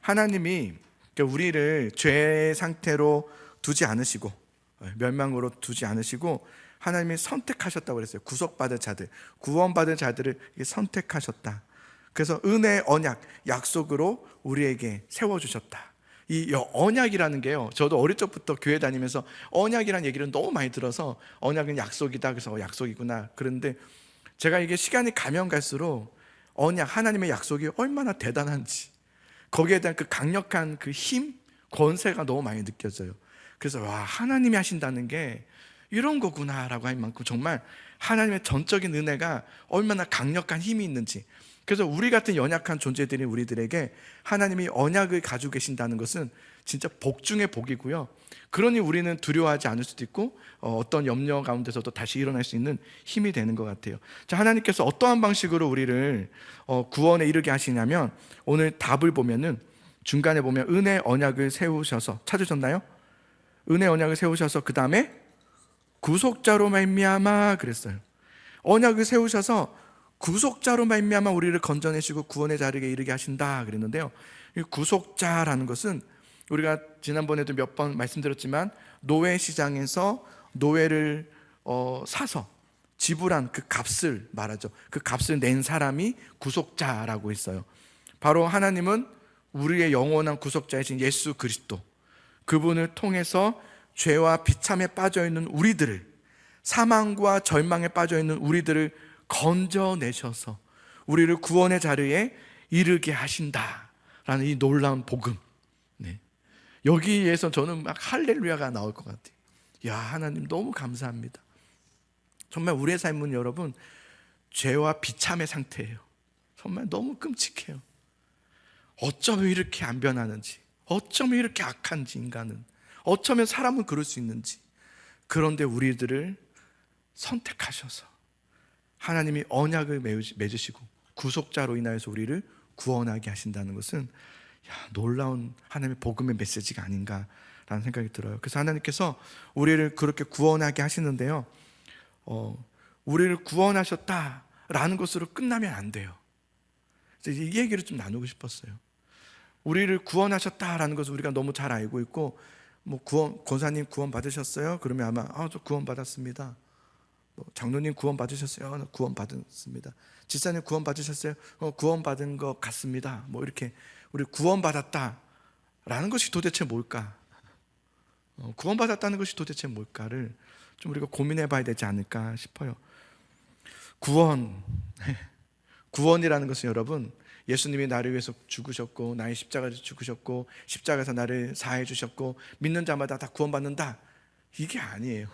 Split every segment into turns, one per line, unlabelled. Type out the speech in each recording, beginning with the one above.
하나님이 우리를 죄의 상태로 두지 않으시고 멸망으로 두지 않으시고 하나님이 선택하셨다고 그랬어요. 구속받은 자들, 구원받은 자들을 선택하셨다. 그래서 은혜의 언약, 약속으로 우리에게 세워주셨다. 이 언약이라는 게요, 저도 어릴 적부터 교회 다니면서 언약이라는 얘기를 너무 많이 들어서 언약은 약속이다, 그래서 약속이구나. 그런데 제가 이게 시간이 가면 갈수록 언약, 하나님의 약속이 얼마나 대단한지, 거기에 대한 그 강력한 그 힘, 권세가 너무 많이 느껴져요. 그래서 와, 하나님이 하신다는 게 이런 거구나라고 할 만큼 정말 하나님의 전적인 은혜가 얼마나 강력한 힘이 있는지. 그래서 우리 같은 연약한 존재들인 우리들에게 하나님이 언약을 가지고 계신다는 것은 진짜 복 중의 복이고요, 그러니 우리는 두려워하지 않을 수도 있고 어떤 염려 가운데서도 다시 일어날 수 있는 힘이 되는 것 같아요. 자, 하나님께서 어떠한 방식으로 우리를 구원에 이르게 하시냐면, 오늘 답을 보면은 중간에 보면 은혜 언약을 세우셔서, 찾으셨나요? 은혜 언약을 세우셔서 그 다음에 구속자로 말미암아 그랬어요. 언약을 세우셔서 구속자로 말미암아 우리를 건져내시고 구원의 자리에 이르게 하신다 그랬는데요, 이 구속자라는 것은 우리가 지난번에도 몇 번 말씀드렸지만 노예 시장에서 노예를 사서 지불한 그 값을 말하죠. 그 값을 낸 사람이 구속자라고 했어요. 바로 하나님은 우리의 영원한 구속자이신 예수 그리스도, 그분을 통해서 죄와 비참에 빠져있는 우리들을, 사망과 절망에 빠져있는 우리들을 건져내셔서 우리를 구원의 자리에 이르게 하신다라는 이 놀라운 복음. 네. 여기에서 저는 막 할렐루야가 나올 것 같아요. 야, 하나님 너무 감사합니다. 정말 우리의 삶은 여러분 죄와 비참의 상태예요. 정말 너무 끔찍해요. 어쩌면 이렇게 안 변하는지, 어쩌면 이렇게 악한지, 인간은 어쩌면 사람은 그럴 수 있는지. 그런데 우리들을 선택하셔서 하나님이 언약을 맺으시고 구속자로 인하여서 우리를 구원하게 하신다는 것은 놀라운 하나님의 복음의 메시지가 아닌가라는 생각이 들어요. 그래서 하나님께서 우리를 그렇게 구원하게 하시는데요, 우리를 구원하셨다라는 것으로 끝나면 안 돼요. 그래서 이 얘기를 좀 나누고 싶었어요. 우리를 구원하셨다라는 것을 우리가 너무 잘 알고 있고, 뭐 권사님 구원 받으셨어요? 그러면 아마 저 구원 받았습니다. 장로님 구원 받으셨어요? 구원 받았습니다. 집사님 구원 받으셨어요? 구원 받은 것 같습니다. 뭐 이렇게 우리 구원 받았다라는 것이 도대체 뭘까? 구원 받았다는 것이 도대체 뭘까를 좀 우리가 고민해 봐야 되지 않을까 싶어요. 구원이라는 것은 여러분, 예수님이 나를 위해서 죽으셨고 나의 십자가를 죽으셨고 십자가에서 나를 사해 주셨고 믿는 자마다 다 구원받는다, 이게 아니에요.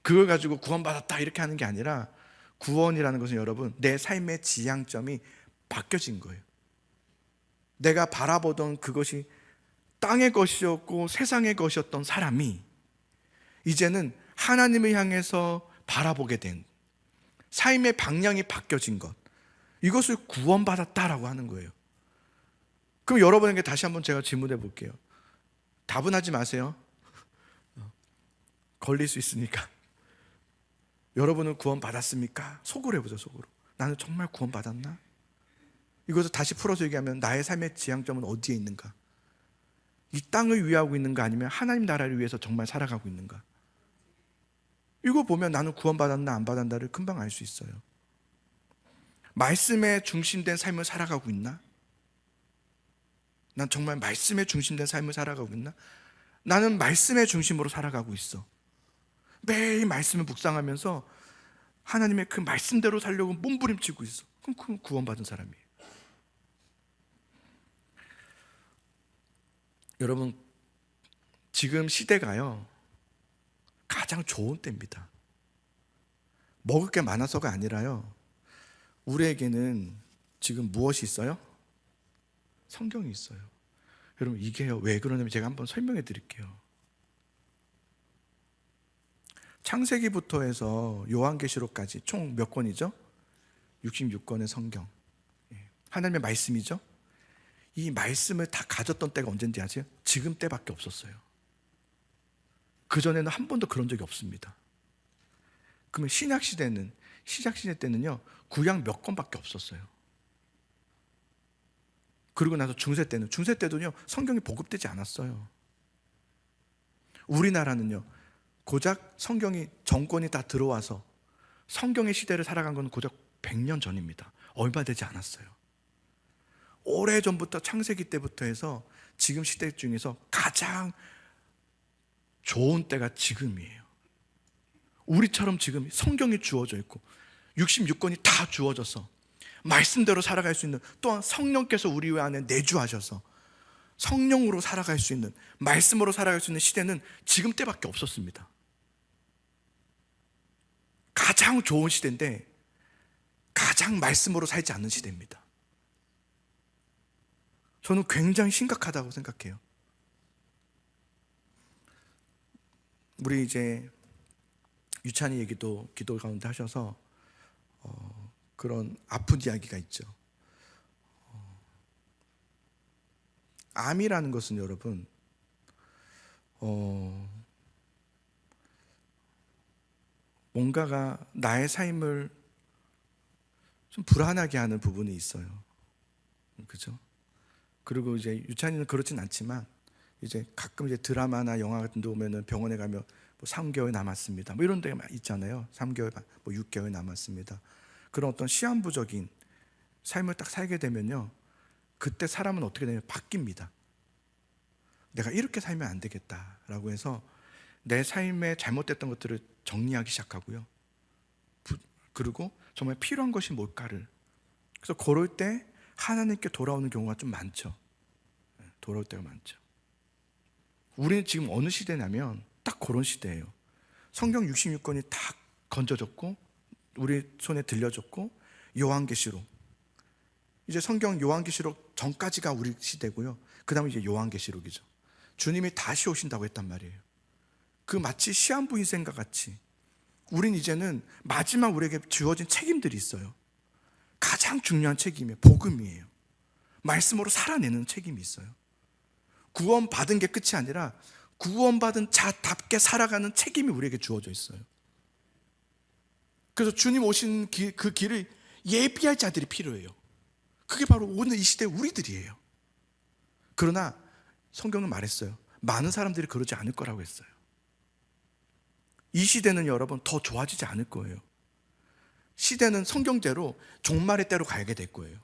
그걸 가지고 구원받았다 이렇게 하는 게 아니라, 구원이라는 것은 여러분 내 삶의 지향점이 바뀌어진 거예요. 내가 바라보던 그것이 땅의 것이었고 세상의 것이었던 사람이 이제는 하나님을 향해서 바라보게 된, 삶의 방향이 바뀌어진 것, 이것을 구원받았다라고 하는 거예요. 그럼 여러분에게 다시 한번 제가 질문해 볼게요. 답은 하지 마세요. 걸릴 수 있으니까. 여러분은 구원받았습니까? 속으로 해보죠. 속으로. 나는 정말 구원받았나? 이것을 다시 풀어서 얘기하면 나의 삶의 지향점은 어디에 있는가? 이 땅을 위하고 있는가, 아니면 하나님 나라를 위해서 정말 살아가고 있는가? 이거 보면 나는 구원받았나 안 받았나를 금방 알 수 있어요. 말씀에 중심된 삶을 살아가고 있나? 난 정말 말씀에 중심된 삶을 살아가고 있나? 나는 말씀의 중심으로 살아가고 있어. 매일 말씀을 묵상하면서 하나님의 그 말씀대로 살려고 몸부림치고 있어. 그럼 구원받은 사람이에요. 여러분, 지금 시대가요 가장 좋은 때입니다. 먹을 게 많아서가 아니라요, 우리에게는 지금 무엇이 있어요? 성경이 있어요. 여러분, 이게요 왜 그러냐면 제가 한번 설명해 드릴게요. 창세기부터 해서 요한계시록까지 총 몇 권이죠? 66권의 성경, 하나님의 말씀이죠. 이 말씀을 다 가졌던 때가 언젠지 아세요? 지금 때밖에 없었어요. 그전에는 한 번도 그런 적이 없습니다. 그러면 신약시대 때는요 구약 몇 권밖에 없었어요. 그리고 나서 중세 때도요 성경이 보급되지 않았어요. 우리나라는요 고작 성경이 정권이 다 들어와서 성경의 시대를 살아간 건 고작 100년 전입니다. 얼마 되지 않았어요. 오래전부터 창세기 때부터 해서 지금 시대 중에서 가장 좋은 때가 지금이에요. 우리처럼 지금 성경이 주어져 있고 66권이 다 주어져서 말씀대로 살아갈 수 있는, 또한 성령께서 우리 안에 내주하셔서 성령으로 살아갈 수 있는, 말씀으로 살아갈 수 있는 시대는 지금 때밖에 없었습니다. 가장 좋은 시대인데 가장 말씀으로 살지 않는 시대입니다. 저는 굉장히 심각하다고 생각해요. 우리 이제 유찬이 얘기도 기도 가운데 하셔서 그런 아픈 이야기가 있죠. 암이라는 것은 여러분 뭔가가 나의 삶을 좀 불안하게 하는 부분이 있어요. 그죠? 그리고 이제 유찬이는 그렇진 않지만 이제 가끔 이제 드라마나 영화 같은 데 오면은 병원에 가면 뭐 3개월 남았습니다. 뭐 이런 데가 있잖아요. 3개월, 뭐 6개월 남았습니다. 그런 어떤 시한부적인 삶을 딱 살게 되면요, 그때 사람은 어떻게 되냐면 바뀝니다. 내가 이렇게 살면 안 되겠다라고 해서 내 삶에 잘못됐던 것들을 정리하기 시작하고요. 그리고 정말 필요한 것이 뭘까를, 그래서 그럴 때 하나님께 돌아오는 경우가 좀 많죠. 돌아올 때가 많죠. 우리는 지금 어느 시대냐면 딱 그런 시대예요. 성경 66권이 다 건져졌고 우리 손에 들려졌고, 요한계시록, 이제 성경 요한계시록 전까지가 우리 시대고요. 그 다음에 이제 요한계시록이죠. 주님이 다시 오신다고 했단 말이에요. 그 마치 시한부 인생과 같이 우린 이제는 마지막 우리에게 주어진 책임들이 있어요. 가장 중요한 책임이 복음이에요. 말씀으로 살아내는 책임이 있어요. 구원받은 게 끝이 아니라 구원받은 자답게 살아가는 책임이 우리에게 주어져 있어요. 그래서 주님 오신 그 길을 예비할 자들이 필요해요. 그게 바로 오늘 이 시대 우리들이에요. 그러나 성경은 말했어요. 많은 사람들이 그러지 않을 거라고 했어요. 이 시대는 여러분 더 좋아지지 않을 거예요. 시대는 성경대로 종말의 때로 가게 될 거예요.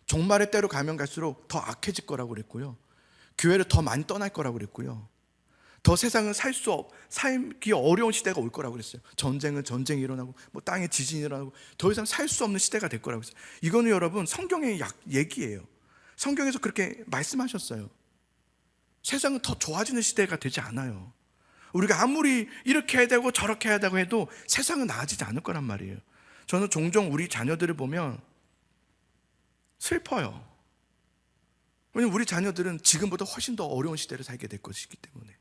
종말의 때로 가면 갈수록 더 악해질 거라고 그랬고요. 교회를 더 많이 떠날 거라고 그랬고요. 더 세상을 살기 어려운 시대가 올 거라고 그랬어요. 전쟁이 일어나고 뭐 땅에 지진이 일어나고 더 이상 살 수 없는 시대가 될 거라고 했어요. 이거는 여러분 성경의 얘기예요. 성경에서 그렇게 말씀하셨어요. 세상은 더 좋아지는 시대가 되지 않아요. 우리가 아무리 이렇게 해야 되고 저렇게 해야 되고 해도 세상은 나아지지 않을 거란 말이에요. 저는 종종 우리 자녀들을 보면 슬퍼요. 왜냐하면 우리 자녀들은 지금보다 훨씬 더 어려운 시대를 살게 될 것이기 때문에.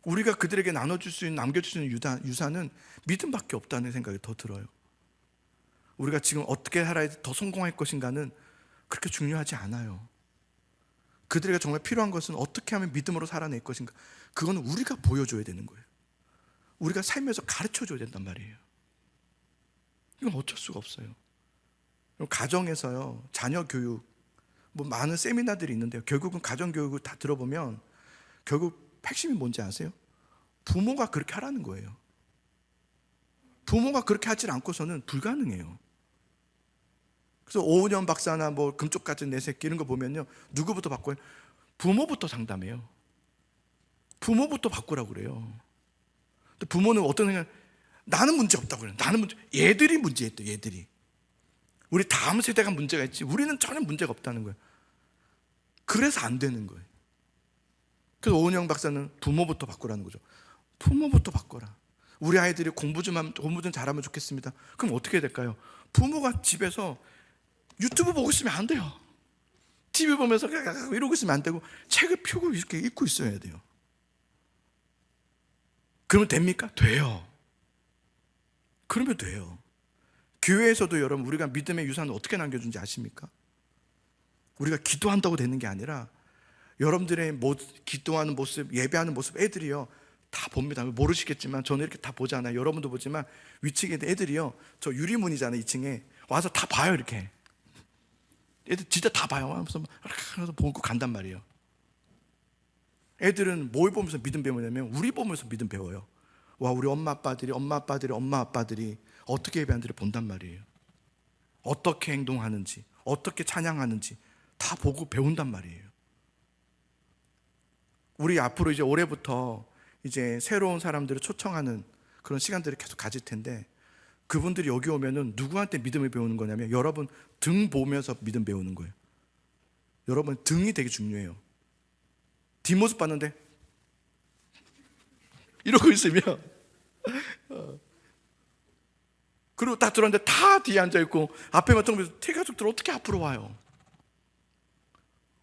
우리가 그들에게 나눠줄 수 있는, 남겨줄 수 있는 유산은 믿음밖에 없다는 생각이 더 들어요. 우리가 지금 어떻게 살아야 더 성공할 것인가는 그렇게 중요하지 않아요. 그들에게 정말 필요한 것은 어떻게 하면 믿음으로 살아낼 것인가, 그건 우리가 보여줘야 되는 거예요. 우리가 살면서 가르쳐줘야 된단 말이에요. 이건 어쩔 수가 없어요. 가정에서요, 자녀 교육, 뭐 많은 세미나들이 있는데요, 결국은 가정교육을 다 들어보면 결국 핵심이 뭔지 아세요? 부모가 그렇게 하라는 거예요. 부모가 그렇게 하지 않고서는 불가능해요. 그래서 오은영 박사나 뭐 금쪽 같은 내 새끼 이런 거 보면요, 누구부터 바꿔요? 부모부터 상담해요. 부모부터 바꾸라고 그래요. 근데 부모는 어떤 생각? 나는 문제 없다고 그래요. 나는 얘들이 문제였대. 얘들이. 우리 다음 세대가 문제가 있지 우리는 전혀 문제가 없다는 거예요. 그래서 안 되는 거예요. 그래서 오은영 박사는 부모부터 바꾸라는 거죠. 부모부터 바꿔라. 우리 아이들이 공부 좀 잘하면 좋겠습니다. 그럼 어떻게 될까요? 부모가 집에서 유튜브 보고 있으면 안 돼요. TV 보면서 이러고 있으면 안 되고 책을 펴고 이렇게 읽고 있어야 돼요. 그러면 됩니까? 돼요. 그러면 돼요. 교회에서도 여러분, 우리가 믿음의 유산을 어떻게 남겨준지 아십니까? 우리가 기도한다고 되는 게 아니라 여러분들의 기도하는 모습, 예배하는 모습 애들이요 다 봅니다. 모르시겠지만 저는 이렇게 다 보잖아요. 여러분도 보지만 위층에 애들이요, 저 유리문이잖아요. 2층에 와서 다 봐요. 이렇게 애들 진짜 다 봐요. 하면서 보고 간단 말이에요. 애들은 뭘 보면서 믿음 배우냐면 우리 보면서 믿음 배워요. 와, 우리 엄마 아빠들이 어떻게 예배하는지를 본단 말이에요. 어떻게 행동하는지, 어떻게 찬양하는지 다 보고 배운단 말이에요. 우리 앞으로 이제 올해부터 이제 새로운 사람들을 초청하는 그런 시간들을 계속 가질 텐데, 그분들이 여기 오면은 누구한테 믿음을 배우는 거냐면 여러분 등 보면서 믿음 배우는 거예요. 여러분 등이 되게 중요해요. 뒷모습 봤는데 이러고 있으면 그리고 딱 들어왔는데 다 뒤에 앉아있고 앞에만 통보해서 태가족들 어떻게 앞으로 와요?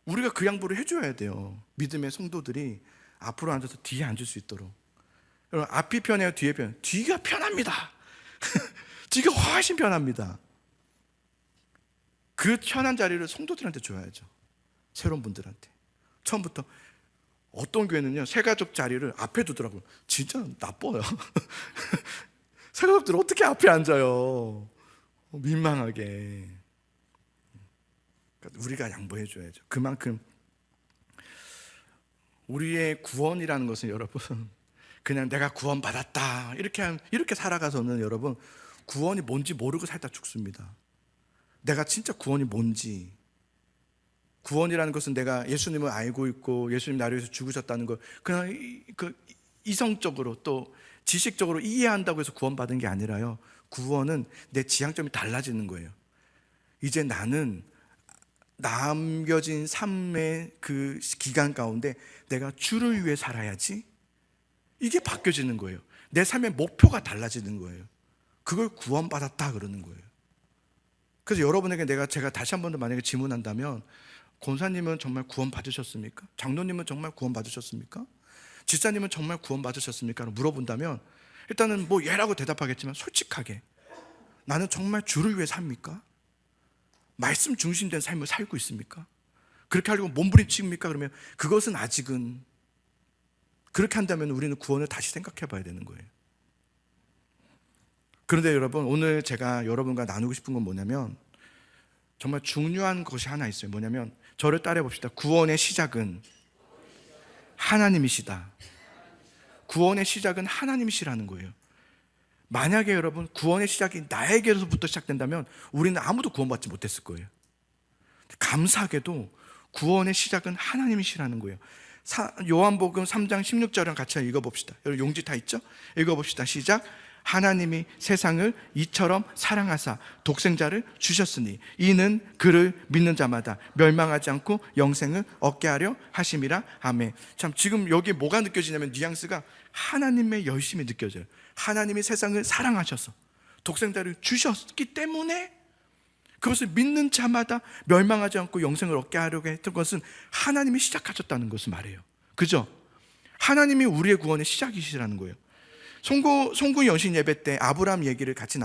우리가 그 양보를 해줘야 돼요. 믿음의 성도들이 앞으로 앉아서 뒤에 앉을 수 있도록. 여러분, 앞이 편해요? 뒤에 편해요? 뒤가 편합니다. 뒤가 훨씬 편합니다. 그 편한 자리를 성도들한테 줘야죠. 새로운 분들한테. 처음부터 어떤 교회는요, 새가족 자리를 앞에 두더라고요. 진짜 나빠요. 새가족들 어떻게 앞에 앉아요? 민망하게. 우리가 양보해 줘야죠. 그만큼 우리의 구원이라는 것은 여러분, 그냥 내가 구원받았다 이렇게 살아가서는 여러분 구원이 뭔지 모르고 살다 죽습니다. 내가 진짜 구원이 뭔지, 구원이라는 것은 내가 예수님을 알고 있고 예수님 나를 위해서 죽으셨다는 걸 그냥 이성적으로 또 지식적으로 이해한다고 해서 구원받은 게 아니라요, 구원은 내 지향점이 달라지는 거예요. 이제 나는 남겨진 삶의 그 기간 가운데 내가 주를 위해 살아야지, 이게 바뀌어지는 거예요. 내 삶의 목표가 달라지는 거예요. 그걸 구원받았다 그러는 거예요. 그래서 여러분에게 제가 다시 한 번 더 만약에 질문한다면, 권사님은 정말 구원 받으셨습니까? 장로님은 정말 구원 받으셨습니까? 집사님은 정말 구원 받으셨습니까? 물어본다면 일단은 뭐 예라고 대답하겠지만 솔직하게 나는 정말 주를 위해 삽니까? 말씀 중심된 삶을 살고 있습니까? 그렇게 하려고 몸부림칩니까? 그러면 그것은 아직은, 그렇게 한다면 우리는 구원을 다시 생각해 봐야 되는 거예요. 그런데 여러분, 오늘 제가 여러분과 나누고 싶은 건 뭐냐면 정말 중요한 것이 하나 있어요. 뭐냐면 저를 따라해 봅시다. 구원의 시작은 하나님이시다. 구원의 시작은 하나님이시라는 거예요. 만약에 여러분 구원의 시작이 나에게로부터 시작된다면 우리는 아무도 구원받지 못했을 거예요. 감사하게도 구원의 시작은 하나님이시라는 거예요. 요한복음 3장 16절을 같이 읽어봅시다. 여러분 용지 다 있죠? 읽어봅시다. 시작. 하나님이 세상을 이처럼 사랑하사 독생자를 주셨으니 이는 그를 믿는 자마다 멸망하지 않고 영생을 얻게 하려 하심이라. 아멘. 참, 지금 여기 뭐가 느껴지냐면 뉘앙스가 하나님의 열심이 느껴져요. 하나님이 세상을 사랑하셔서 독생자를 주셨기 때문에 그것을 믿는 자마다 멸망하지 않고 영생을 얻게 하려고 했던 것은 하나님이 시작하셨다는 것을 말해요. 그죠? 하나님이 우리의 구원의 시작이시라는 거예요. 송구 연신 예배 때 아브라함 얘기를 같이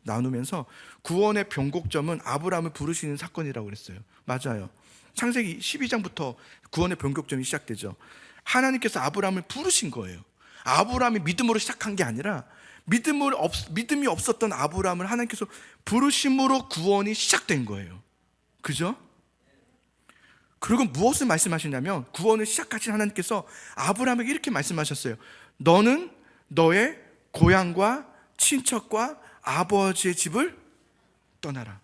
나누면서 구원의 변곡점은 아브라함을 부르시는 사건이라고 그랬어요. 맞아요. 창세기 12장부터 구원의 변곡점이 시작되죠. 하나님께서 아브라함을 부르신 거예요. 아브라함이 믿음으로 시작한 게 아니라 믿음이 없었던 아브라함을 하나님께서 부르심으로 구원이 시작된 거예요. 그죠? 그리고 무엇을 말씀하시냐면 구원을 시작하신 하나님께서 아브라함에게 이렇게 말씀하셨어요. 너는 너의 고향과 친척과 아버지의 집을 떠나라.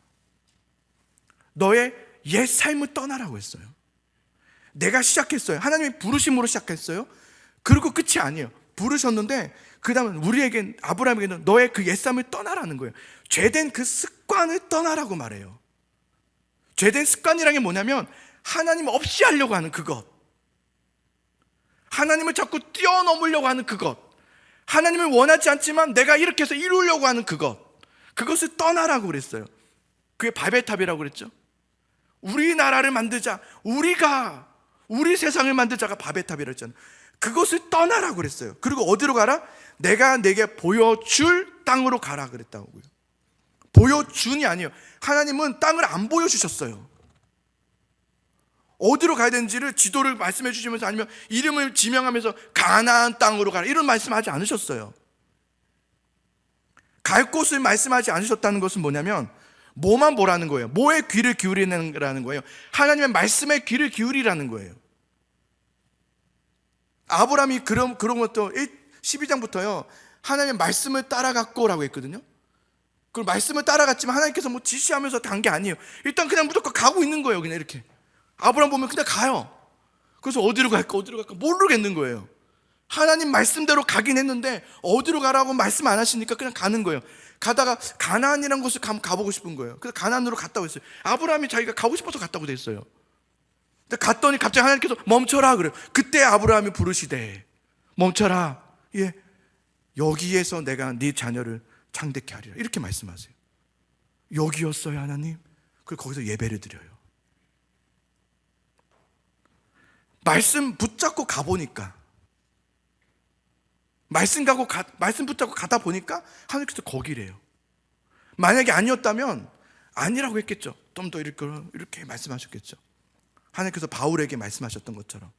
너의 옛 삶을 떠나라고 했어요. 내가 시작했어요. 하나님이 부르심으로 시작했어요. 그리고 끝이 아니에요. 부르셨는데 그 다음은 우리에겐, 아브라함에게는 너의 그 옛삶을 떠나라는 거예요. 죄된 그 습관을 떠나라고 말해요. 죄된 습관이라는 게 뭐냐면 하나님 없이 하려고 하는 그것, 하나님을 자꾸 뛰어넘으려고 하는 그것, 하나님을 원하지 않지만 내가 이렇게 해서 이루려고 하는 그것을 떠나라고 그랬어요. 그게 바벨탑이라고 그랬죠. 우리나라를 만들자, 우리 세상을 만들자가 바벨탑이라고 했잖아요. 그것을 떠나라고 그랬어요. 그리고 어디로 가라? 내가 내게 보여줄 땅으로 가라 그랬다고요. 보여준이 아니에요. 하나님은 땅을 안 보여주셨어요. 어디로 가야 되는지를 지도를 말씀해 주시면서, 아니면 이름을 지명하면서 가나안 땅으로 가라 이런 말씀하지 않으셨어요. 갈 곳을 말씀하지 않으셨다는 것은 뭐냐면 뭐만 보라는 거예요? 뭐에 귀를 기울이라는 거예요? 하나님의 말씀에 귀를 기울이라는 거예요. 아브라함이 그런 것도 12장부터요 하나님의 말씀을 따라갔고라고 했거든요. 그 말씀을 따라갔지만 하나님께서 뭐 지시하면서 간 게 아니에요. 일단 그냥 무조건 가고 있는 거예요. 그냥 이렇게 아브라함 보면 그냥 가요. 그래서 어디로 갈까 모르겠는 거예요. 하나님 말씀대로 가긴 했는데 어디로 가라고 말씀 안 하시니까 그냥 가는 거예요. 가다가 가나안이라는 곳을 가보고 싶은 거예요. 그래서 가나안으로 갔다고 했어요. 아브라함이 자기가 가고 싶어서 갔다고 됐어요. 근데 갔더니 갑자기 하나님께서 멈춰라 그래요. 그때 아브라함이 부르시되 멈춰라. 예, 여기에서 내가 네 자녀를 창대케 하리라 이렇게 말씀하세요. 여기였어요 하나님. 그리고 거기서 예배를 드려요. 말씀 붙잡고 가보니까 말씀 붙잡고 가다 보니까 하나님께서 거기래요. 만약에 아니었다면 아니라고 했겠죠. 좀 더 이렇게 말씀하셨겠죠. 하나님께서 바울에게 말씀하셨던 것처럼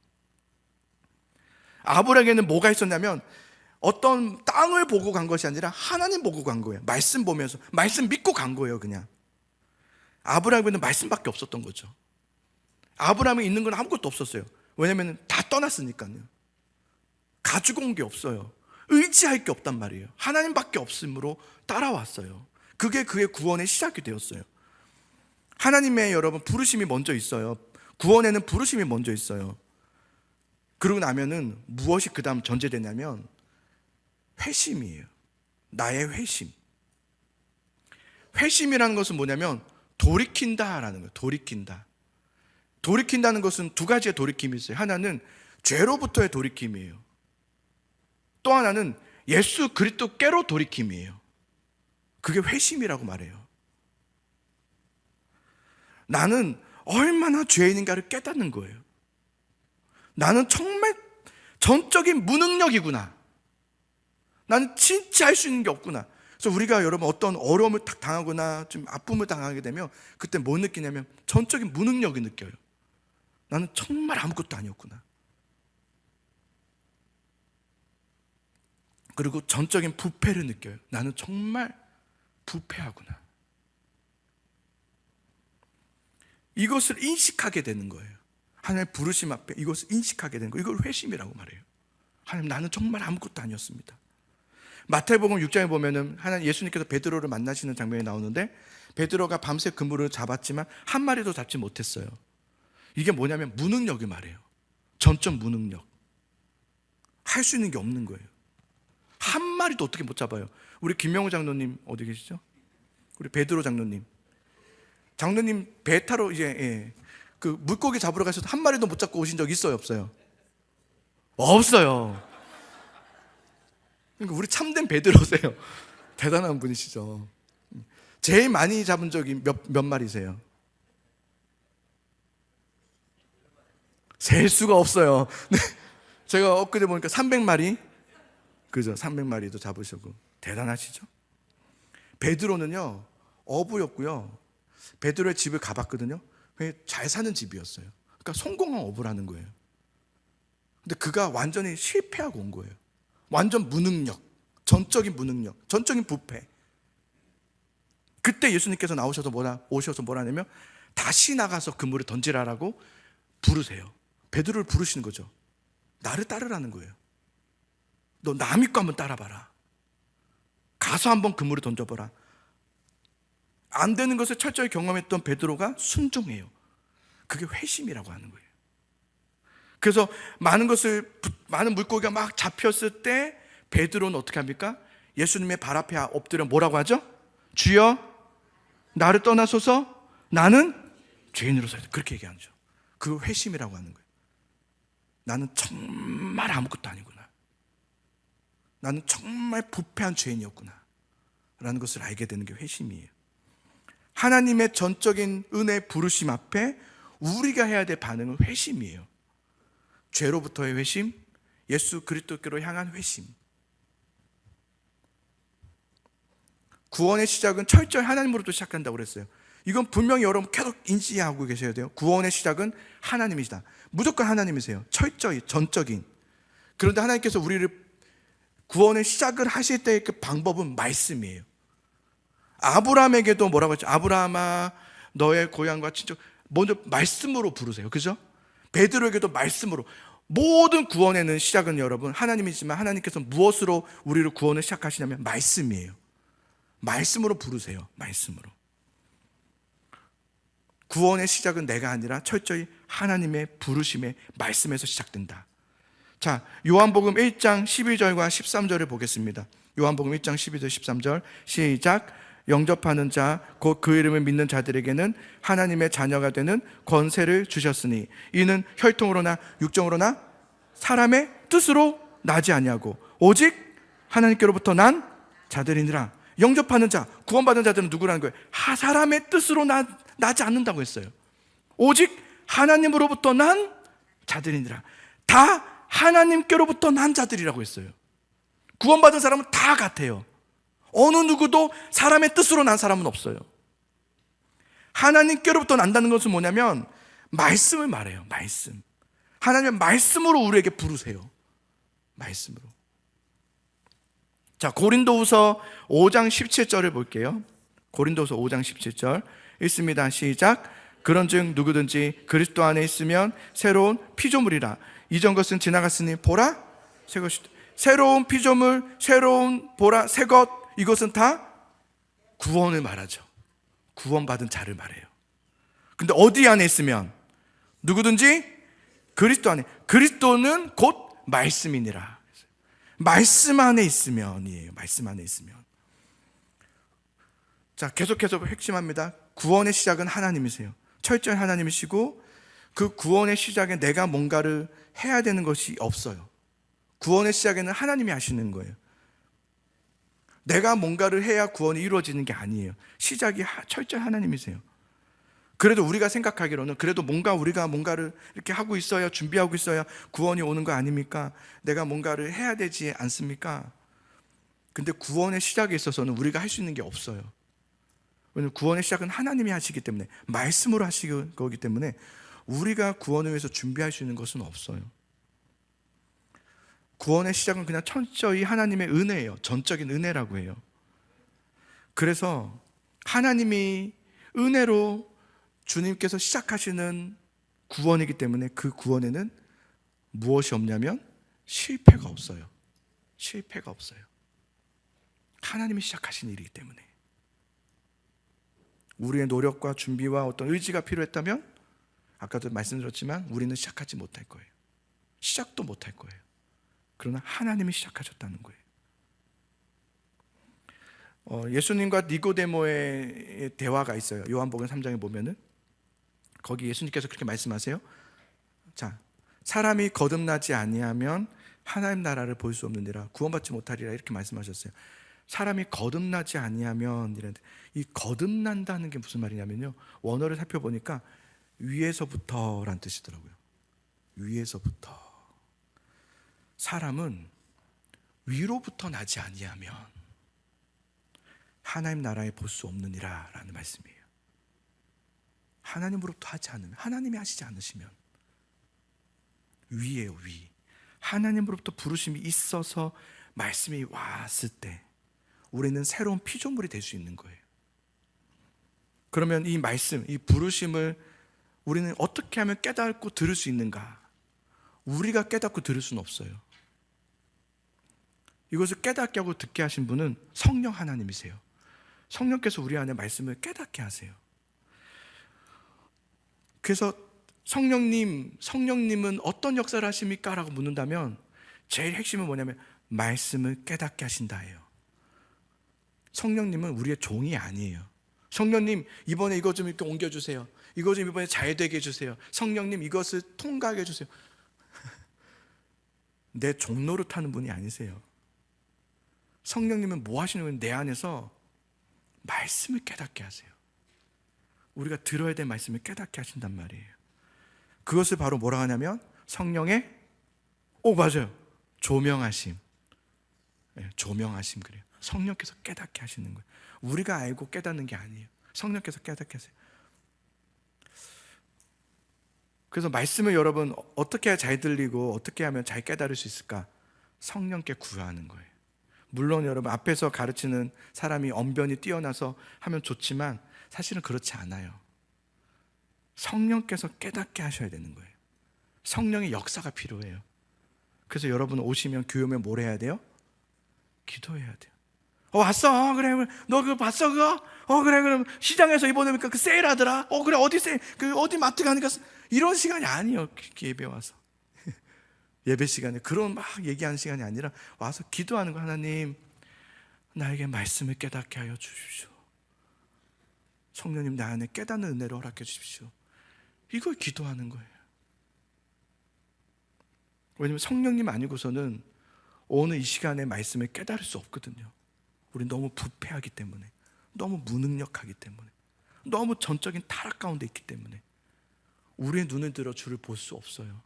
아브라함에게는 뭐가 있었냐면 어떤 땅을 보고 간 것이 아니라 하나님 보고 간 거예요. 말씀 보면서 말씀 믿고 간 거예요. 그냥 아브라함에게는 말씀밖에 없었던 거죠. 아브라함이 있는 건 아무것도 없었어요. 왜냐하면 다 떠났으니까요. 가지고 온 게 없어요. 의지할 게 없단 말이에요. 하나님밖에 없으므로 따라왔어요. 그게 그의 구원의 시작이 되었어요. 하나님의 여러분 부르심이 먼저 있어요. 구원에는 부르심이 먼저 있어요. 그러고 나면은 무엇이 그 다음 전제되냐면 회심이에요. 나의 회심. 회심이라는 것은 뭐냐면 돌이킨다라는 거예요. 돌이킨다는 것은 두 가지의 돌이킴이 있어요. 하나는 죄로부터의 돌이킴이에요. 또 하나는 예수 그리스도께로 돌이킴이에요. 그게 회심이라고 말해요. 나는 얼마나 죄인인가를 깨닫는 거예요. 나는 정말 전적인 무능력이구나. 나는 진짜 할 수 있는 게 없구나. 그래서 우리가 여러분 어떤 어려움을 딱 당하거나 좀 아픔을 당하게 되면 그때 뭐 느끼냐면 전적인 무능력을 느껴요. 나는 정말 아무것도 아니었구나. 그리고 전적인 부패를 느껴요. 나는 정말 부패하구나. 이것을 인식하게 되는 거예요. 하나님의 부르심 앞에 이것을 인식하게 되는 거예요. 이걸 회심이라고 말해요. 하나님, 나는 정말 아무것도 아니었습니다. 마태복음 6장에 보면은 하나님 예수님께서 베드로를 만나시는 장면이 나오는데 베드로가 밤새 그물을 잡았지만 한 마리도 잡지 못했어요. 이게 뭐냐면 무능력을 말해요. 전적 무능력. 할 수 있는 게 없는 거예요. 한 마리도 어떻게 못 잡아요. 우리 김명호 장로님 어디 계시죠? 우리 베드로 장로님 배 타러 이제 그 물고기 잡으러 가셔서 한 마리도 못 잡고 오신 적 있어요, 없어요? 없어요. 그러니까 우리 참된 베드로세요. 대단한 분이시죠. 제일 많이 잡은 적이 몇 마리세요? 셀 수가 없어요. 제가 엊그제 보니까 300마리, 그죠? 300마리도 잡으시고 대단하시죠? 베드로는요 어부였고요. 베드로의 집을 가봤거든요. 잘 사는 집이었어요. 그러니까 성공한 어부라는 거예요. 근데 그가 완전히 실패하고 온 거예요. 완전 무능력, 전적인 무능력, 전적인 부패. 그때 예수님께서 오셔서 뭐라 하냐면 다시 나가서 그물을 던지라라고 부르세요. 베드로를 부르시는 거죠. 나를 따르라는 거예요. 너 나 믿고 한번 따라봐라. 가서 한번 그물을 던져봐라. 안 되는 것을 철저히 경험했던 베드로가 순종해요. 그게 회심이라고 하는 거예요. 그래서 많은 물고기가 막 잡혔을 때 베드로는 어떻게 합니까? 예수님의 발 앞에 엎드려 뭐라고 하죠? 주여 나를 떠나소서 나는 죄인으로서 그렇게 얘기하죠. 그 회심이라고 하는 거예요. 나는 정말 아무것도 아니구나. 나는 정말 부패한 죄인이었구나 라는 것을 알게 되는 게 회심이에요. 하나님의 전적인 은혜 부르심 앞에 우리가 해야 될 반응은 회심이에요. 죄로부터의 회심, 예수 그리스도께로 향한 회심. 구원의 시작은 철저히 하나님으로부터 시작한다고 그랬어요. 이건 분명히 여러분 계속 인지하고 계셔야 돼요. 구원의 시작은 하나님이시다. 무조건 하나님이세요. 철저히 전적인. 그런데 하나님께서 우리를 구원의 시작을 하실 때의 그 방법은 말씀이에요. 아브라함에게도 뭐라고 했죠? 아브라함아 너의 고향과 친척, 먼저 말씀으로 부르세요. 그죠? 베드로에게도 말씀으로. 모든 구원에는 시작은 여러분 하나님이지만, 하나님께서 무엇으로 우리를 구원을 시작하시냐면 말씀이에요. 말씀으로 부르세요. 말씀으로. 구원의 시작은 내가 아니라 철저히 하나님의 부르심의 말씀에서 시작된다. 자, 요한복음 1장 12절과 13절을 보겠습니다. 요한복음 1장 12절 13절 시작. 영접하는 자 곧 그 이름을 믿는 자들에게는 하나님의 자녀가 되는 권세를 주셨으니 이는 혈통으로나 육정으로나 사람의 뜻으로 나지 아니하고 오직 하나님께로부터 난 자들이니라. 영접하는 자, 구원받은 자들은 누구라는 거예요? 사람의 뜻으로 나지 않는다고 했어요. 오직 하나님으로부터 난 자들이니라. 다 하나님께로부터 난 자들이라고 했어요. 구원받은 사람은 다 같아요. 어느 누구도 사람의 뜻으로 난 사람은 없어요. 하나님께로부터 난다는 것은 뭐냐면 말씀을 말해요. 말씀. 하나님의 말씀으로 우리에게 부르세요. 말씀으로. 자, 고린도후서 5장 17절을 볼게요. 고린도후서 5장 17절 읽습니다. 시작. 그런즉 누구든지 그리스도 안에 있으면 새로운 피조물이라. 이전 것은 지나갔으니 보라 새 것이. 새로운 피조물, 새로운 보라 새 것, 이것은 다 구원을 말하죠. 구원받은 자를 말해요. 근데 어디 안에 있으면? 누구든지 그리스도 안에. 그리스도는 곧 말씀이니라. 말씀 안에 있으면이에요. 말씀 안에 있으면. 자, 계속해서 핵심합니다. 구원의 시작은 하나님이세요. 철저히 하나님이시고 그 구원의 시작에 내가 뭔가를 해야 되는 것이 없어요. 구원의 시작에는 하나님이 하시는 거예요. 내가 뭔가를 해야 구원이 이루어지는 게 아니에요. 시작이 철저히 하나님이세요. 그래도 우리가 생각하기로는 그래도 우리가 뭔가를 이렇게 하고 있어야, 준비하고 있어야 구원이 오는 거 아닙니까? 내가 뭔가를 해야 되지 않습니까? 근데 구원의 시작에 있어서는 우리가 할 수 있는 게 없어요. 왜냐하면 구원의 시작은 하나님이 하시기 때문에, 말씀으로 하시는 거기 때문에 우리가 구원을 위해서 준비할 수 있는 것은 없어요. 구원의 시작은 그냥 철저히 하나님의 은혜예요. 전적인 은혜라고 해요. 그래서 하나님이 은혜로 주님께서 시작하시는 구원이기 때문에 그 구원에는 무엇이 없냐면 실패가 없어요. 실패가 없어요. 하나님이 시작하신 일이기 때문에. 우리의 노력과 준비와 어떤 의지가 필요했다면 아까도 말씀드렸지만 우리는 시작하지 못할 거예요. 시작도 못할 거예요. 그러나 하나님이 시작하셨다는 거예요. 예수님과 니고데모의 대화가 있어요. 요한복음 3장에 보면은 거기 예수님께서 그렇게 말씀하세요. 자, 사람이 거듭나지 아니하면 하나님 나라를 볼 수 없느니라. 구원받지 못하리라. 이렇게 말씀하셨어요. 사람이 거듭나지 아니하면, 이랬는데 이 거듭난다는 게 무슨 말이냐면요, 원어를 살펴보니까 위에서부터란 뜻이더라고요. 위에서부터. 사람은 위로부터 나지 아니하면 하나님 나라에 볼 수 없느니라 라는 말씀이에요. 하나님으로부터 하지 않으면, 하나님이 하시지 않으시면 위예요. 위. 하나님으로부터 부르심이 있어서 말씀이 왔을 때 우리는 새로운 피조물이 될 수 있는 거예요. 그러면 이 말씀, 이 부르심을 우리는 어떻게 하면 깨닫고 들을 수 있는가? 우리가 깨닫고 들을 수는 없어요. 이것을 깨닫게 하고 듣게 하신 분은 성령 하나님이세요. 성령께서 우리 안에 말씀을 깨닫게 하세요. 그래서 성령님은 어떤 역사를 하십니까? 라고 묻는다면 제일 핵심은 뭐냐면 말씀을 깨닫게 하신다예요. 성령님은 우리의 종이 아니에요. 성령님 이번에 이거 좀 이렇게 옮겨주세요. 이거 좀 이번에 잘 되게 해주세요. 성령님 이것을 통과하게 해주세요. 내 종노릇 하는 분이 아니세요. 성령님은 뭐 하시는 거예요? 내 안에서 말씀을 깨닫게 하세요. 우리가 들어야 될 말씀을 깨닫게 하신단 말이에요. 그것을 바로 뭐라 하냐면 성령의 맞아요. 조명하심. 네, 조명하심 그래요. 성령께서 깨닫게 하시는 거예요. 우리가 알고 깨닫는 게 아니에요. 성령께서 깨닫게 하세요. 그래서 말씀을 여러분 어떻게 해야 잘 들리고 어떻게 하면 잘 깨달을 수 있을까? 성령께 구하는 거예요. 물론 여러분 앞에서 가르치는 사람이 언변이 뛰어나서 하면 좋지만 사실은 그렇지 않아요. 성령께서 깨닫게 하셔야 되는 거예요. 성령의 역사가 필요해요. 그래서 여러분 오시면 교회 오면 뭘 해야 돼요? 기도해야 돼요. 왔어? 그래, 너 그거 봤어 그거? 그래, 그럼 시장에서 이번에 그 세일하더라. 그래, 어디 세일? 어디 마트 가니까 이런 시간이 아니에요. 예배 와서 예배 시간에 그런 막 얘기하는 시간이 아니라 와서 기도하는 거. 하나님, 나에게 말씀을 깨닫게 하여 주십시오. 성령님, 나 안에 깨닫는 은혜를 허락해 주십시오. 이걸 기도하는 거예요. 왜냐면 성령님 아니고서는 오늘 이 시간에 말씀을 깨달을 수 없거든요. 우리 너무 부패하기 때문에, 너무 무능력하기 때문에, 너무 전적인 타락 가운데 있기 때문에 우리의 눈을 들어 주를 볼 수 없어요.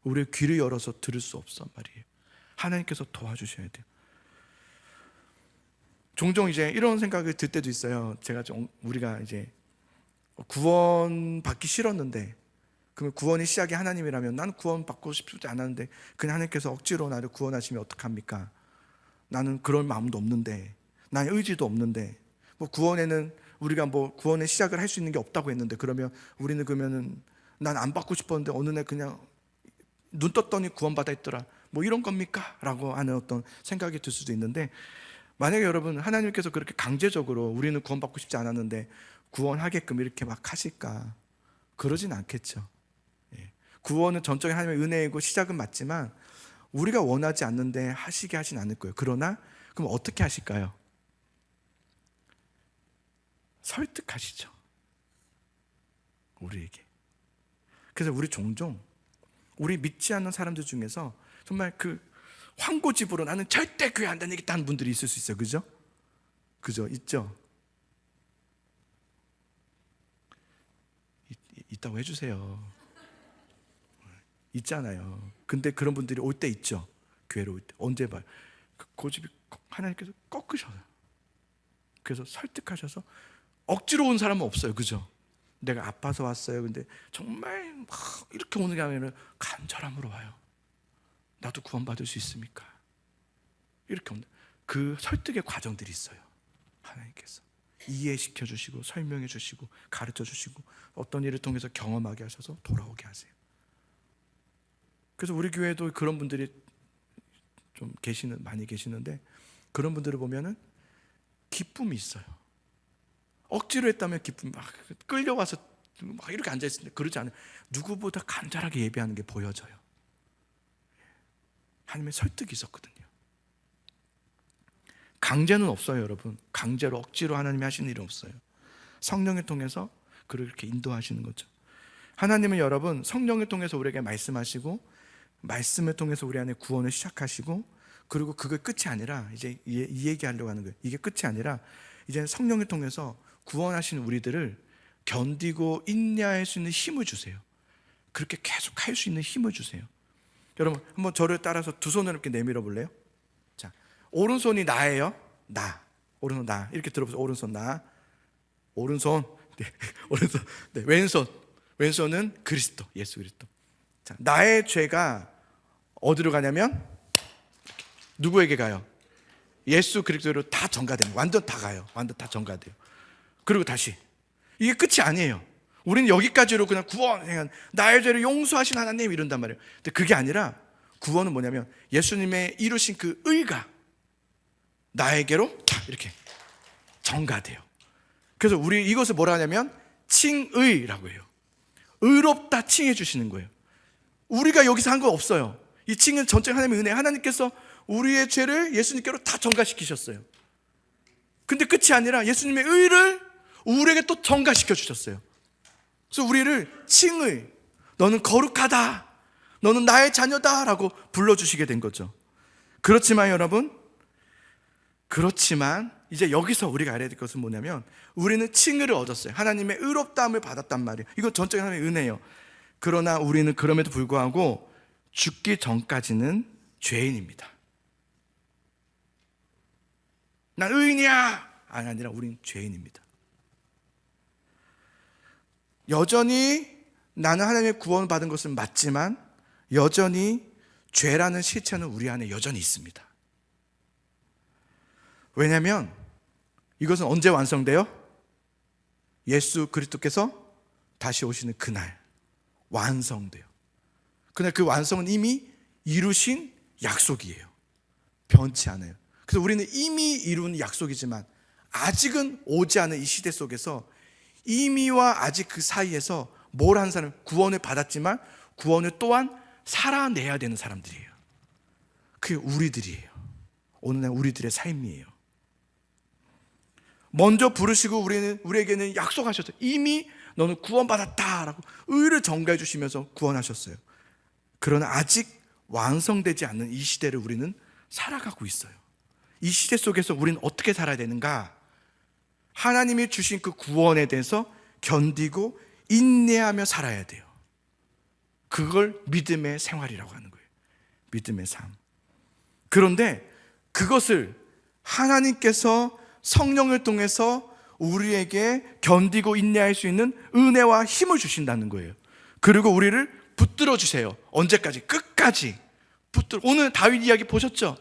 우리의 귀를 열어서 들을 수 없단 말이에요. 하나님께서 도와주셔야 돼요. 종종 이제 이런 생각을 들 때도 있어요. 우리가 이제 구원 받기 싫었는데, 그러면 구원의 시작이 하나님이라면 나는 구원 받고 싶지 않았는데 그냥 하나님께서 억지로 나를 구원하시면 어떡합니까? 나는 그럴 마음도 없는데, 나의 의지도 없는데, 구원에는 우리가 구원의 시작을 할 수 있는 게 없다고 했는데, 그러면 우리는 그러면은 난 안 받고 싶었는데 어느 날 그냥 눈 떴더니 구원받아 있더라, 이런 겁니까? 라고 하는 어떤 생각이 들 수도 있는데, 만약에 여러분 하나님께서 그렇게 강제적으로 우리는 구원받고 싶지 않았는데 구원하게끔 이렇게 막 하실까? 그러진 않겠죠. 구원은 전적인 하나님의 은혜이고 시작은 맞지만 우리가 원하지 않는데 하시게 하진 않을 거예요. 그러나 그럼 어떻게 하실까요? 설득하시죠, 우리에게. 그래서 우리 종종 우리 믿지 않는 사람들 중에서 정말 황고집으로 나는 절대 교회 안 다니겠다는 분들이 있을 수 있어요. 그죠? 있죠? 있다고 해주세요. 있잖아요. 근데 그런 분들이 올 때 있죠. 교회로 올 때. 언제 봐요? 고집이 하나님께서 꺾으셔요. 그래서 설득하셔서 억지로 온 사람은 없어요. 그죠? 내가 아파서 왔어요. 근데 정말 막 이렇게 오는 게 아니라 간절함으로 와요. 나도 구원받을 수 있습니까? 이렇게 오는 그 설득의 과정들이 있어요. 하나님께서 이해시켜 주시고 설명해 주시고 가르쳐 주시고 어떤 일을 통해서 경험하게 하셔서 돌아오게 하세요. 그래서 우리 교회도 그런 분들이 좀 많이 계시는데, 그런 분들을 보면은 기쁨이 있어요. 억지로 했다면 기쁨, 막 끌려와서 막 이렇게 앉아있을 때 그러지 않아요. 누구보다 간절하게 예배하는 게 보여져요. 하나님의 설득이 있었거든요. 강제는 없어요, 여러분. 강제로 억지로 하나님이 하시는 일은 없어요. 성령을 통해서 그렇게 인도하시는 거죠. 하나님은 여러분 성령을 통해서 우리에게 말씀하시고, 말씀을 통해서 우리 안에 구원을 시작하시고, 그리고 그게 끝이 아니라 이제 이 얘기하려고 하는 거예요. 이게 끝이 아니라 이제 성령을 통해서 구원하신 우리들을 견디고 인내할 수 있는 힘을 주세요. 그렇게 계속 할 수 있는 힘을 주세요. 여러분 한번 저를 따라서 두 손을 이렇게 내밀어 볼래요? 자, 오른손이 나예요. 나. 오른손 나. 이렇게 들어보세요. 오른손 나. 오른손. 네. 오른손. 네. 왼손은 그리스도. 예수 그리스도. 자, 나의 죄가 어디로 가냐면 누구에게 가요? 예수 그리스도로 다 전가됩니다. 완전 다 가요. 완전 다 전가돼요. 그리고 다시 이게 끝이 아니에요. 우리는 여기까지로 그냥 구원, 나의 죄를 용서하신 하나님 이런단 말이에요. 근데 그게 아니라 구원은 뭐냐면 예수님의 이루신 그 의가 나에게로 다 이렇게 전가돼요. 그래서 우리 이것을 뭐라 하냐면 칭의라고 해요. 의롭다 칭해 주시는 거예요. 우리가 여기서 한 거 없어요. 이 칭은 전적 하나님의 은혜. 하나님께서 우리의 죄를 예수님께로 다 전가시키셨어요. 근데 끝이 아니라 예수님의 의를 우리에게 또 전가시켜 주셨어요. 그래서 우리를 칭의, 너는 거룩하다, 너는 나의 자녀다 라고 불러주시게 된 거죠. 그렇지만 여러분, 이제 여기서 우리가 알아야 될 것은 뭐냐면 우리는 칭의를 얻었어요. 하나님의 의롭다함을 받았단 말이에요. 이건 전적인 하나님의 은혜예요. 그러나 우리는 그럼에도 불구하고 죽기 전까지는 죄인입니다. 난 의인이야! 아니라 우리는 죄인입니다. 여전히 나는 하나님의 구원을 받은 것은 맞지만 여전히 죄라는 실체는 우리 안에 여전히 있습니다. 왜냐하면 이것은 언제 완성돼요? 예수 그리스도께서 다시 오시는 그날 완성돼요. 그날 그 완성은 이미 이루신 약속이에요. 변치 않아요. 그래서 우리는 이미 이룬 약속이지만 아직은 오지 않은 이 시대 속에서 이미와 아직 그 사이에서 뭘 하는 사람, 구원을 받았지만 구원을 또한 살아내야 되는 사람들이에요. 그게 우리들이에요. 오늘날 우리들의 삶이에요. 먼저 부르시고 우리에게는 약속하셨어요. 이미 너는 구원받았다라고 의를 전가해 주시면서 구원하셨어요. 그러나 아직 완성되지 않는 이 시대를 우리는 살아가고 있어요. 이 시대 속에서 우리는 어떻게 살아야 되는가? 하나님이 주신 그 구원에 대해서 견디고 인내하며 살아야 돼요. 그걸 믿음의 생활이라고 하는 거예요. 믿음의 삶. 그런데 그것을 하나님께서 성령을 통해서 우리에게 견디고 인내할 수 있는 은혜와 힘을 주신다는 거예요. 그리고 우리를 붙들어 주세요. 언제까지? 끝까지 붙들어. 오늘 다윗 이야기 보셨죠?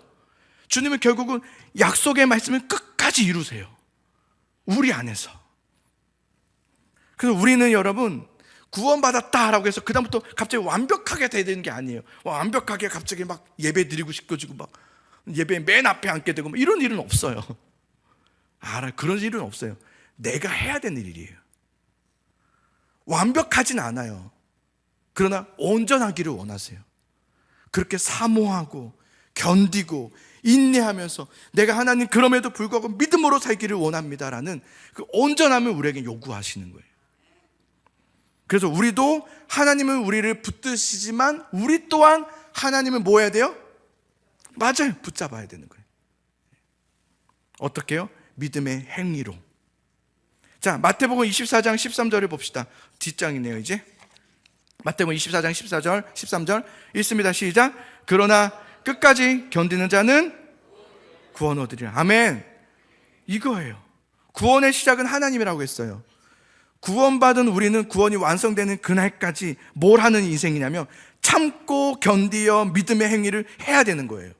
주님은 결국은 약속의 말씀을 끝까지 이루세요. 우리 안에서. 그래서 우리는 여러분 구원받았다라고 해서 그다음부터 갑자기 완벽하게 돼야 되는 게 아니에요. 완벽하게 갑자기 막 예배 드리고 싶어지고 막 예배 맨 앞에 앉게 되고 이런 일은 없어요. 그런 일은 없어요. 내가 해야 되는 일이에요. 완벽하진 않아요. 그러나 온전하기를 원하세요. 그렇게 사모하고 견디고 인내하면서 내가 하나님 그럼에도 불구하고 믿음으로 살기를 원합니다라는 그 온전함을 우리에게 요구하시는 거예요. 그래서 우리도 하나님은 우리를 붙드시지만 우리 또한 하나님은 뭐 해야 돼요? 맞아요. 붙잡아야 되는 거예요. 어떻게 해요? 믿음의 행위로. 자, 마태복음 24장 13절을 봅시다. 뒷장이네요 이제. 마태복음 24장 14절 13절 읽습니다. 시작. 그러나 끝까지 견디는 자는 구원 얻으리라. 아멘. 이거예요. 구원의 시작은 하나님이라고 했어요. 구원받은 우리는 구원이 완성되는 그날까지 뭘 하는 인생이냐면 참고 견디어 믿음의 행위를 해야 되는 거예요.